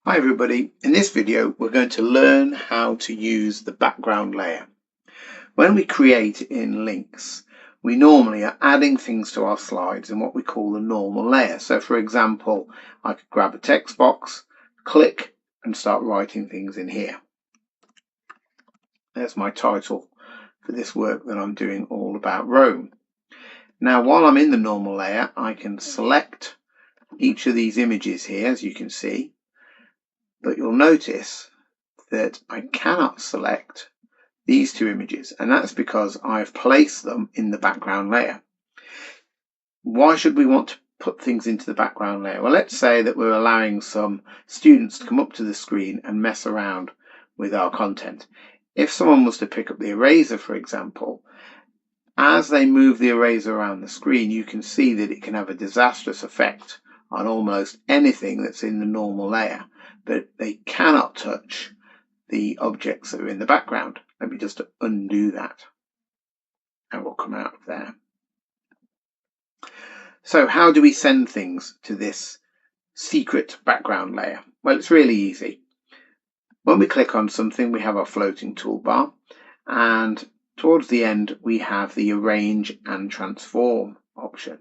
Hi everybody, in this video we're going to learn how to use the background layer. When we create in LYNX, we normally are adding things to our slides in what we call the normal layer. So for example, I could grab a text box, click and start writing things in here. There's my title for this work that I'm doing all about Rome. Now while I'm in the normal layer, I can select each of these images here, as you can see. But you'll notice that I cannot select these two images, and that's because I've placed them in the background layer. Why should we want to put things into the background layer? Well, let's say that we're allowing some students to come up to the screen and mess around with our content. If someone was to pick up the eraser, for example, as they move the eraser around the screen, you can see that it can have a disastrous effect on almost anything that's in the normal layer, but they cannot touch the objects that are in the background. Let me just undo that and we'll come out of there. So how do we send things to this secret background layer? Well, it's really easy. When we click on something, we have our floating toolbar, and towards the end we have the arrange and transform option.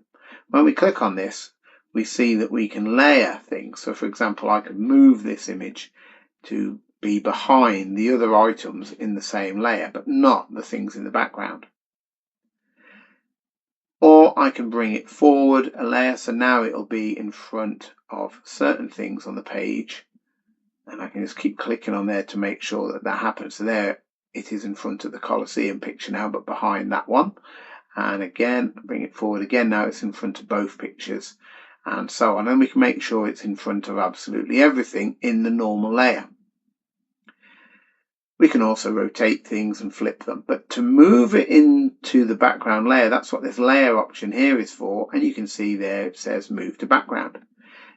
When we click on this, we see that we can layer things. So for example, I could move this image to be behind the other items in the same layer, but not the things in the background. Or I can bring it forward a layer, so now it'll be in front of certain things on the page, and I can just keep clicking on there to make sure that that happens. So there it is in front of the Colosseum picture now, but behind that one. And again, bring it forward again, now it's in front of both pictures, and so on. And we can make sure it's in front of absolutely everything in the normal layer. We can also rotate things and flip them, but to move it into the background layer, that's what this layer option here is for, and you can see there it says move to background.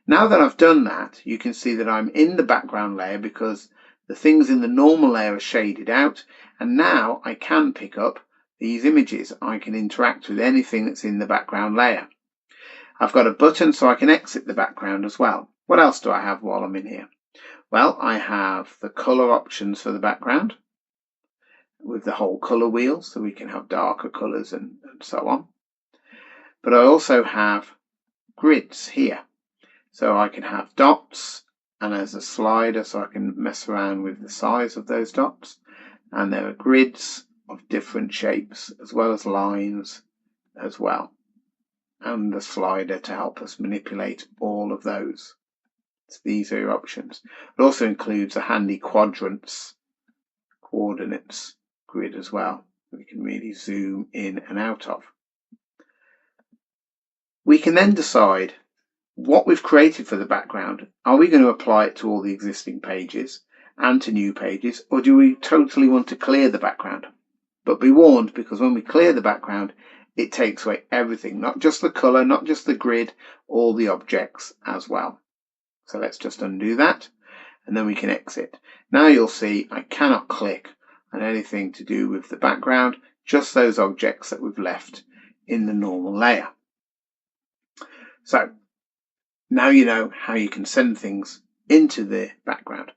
Now that I've done that, you can see that I'm in the background layer because the things in the normal layer are shaded out, and now I can pick up these images. I can interact with anything that's in the background layer. I've got a button so I can exit the background as well. What else do I have while I'm in here? Well, I have the color options for the background with the whole color wheel, so we can have darker colors and so on. But I also have grids here. So I can have dots, and there's a slider so I can mess around with the size of those dots. And there are grids of different shapes as well as lines as well. And the slider to help us manipulate all of those. So these are your options. It also includes a handy coordinates grid as well, that we can really zoom in and out of. We can then decide what we've created for the background. Are we going to apply it to all the existing pages and to new pages, or do we totally want to clear the background? But be warned, because when we clear the background, it takes away everything, not just the color, not just the grid, all the objects as well. So let's just undo that, and then we can exit. Now you'll see I cannot click on anything to do with the background, just those objects that we've left in the normal layer. So now you know how you can send things into the background.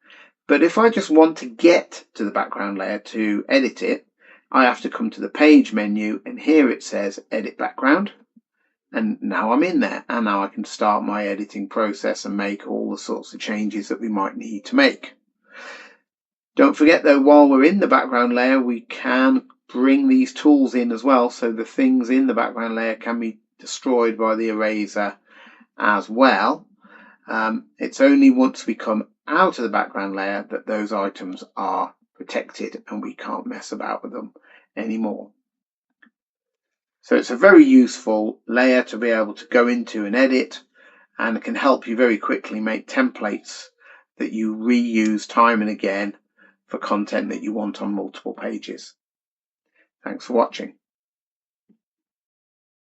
But if I just want to get to the background layer to edit it, I have to come to the page menu, and here it says edit background. And now I'm in there, and now I can start my editing process and make all the sorts of changes that we might need to make. Don't forget though, while we're in the background layer, we can bring these tools in as well, so the things in the background layer can be destroyed by the eraser as well. It's only once we come out of the background layer that those items are protected and we can't mess about with them anymore. So it's a very useful layer to be able to go into and edit, and it can help you very quickly make templates that you reuse time and again for content that you want on multiple pages. Thanks for watching.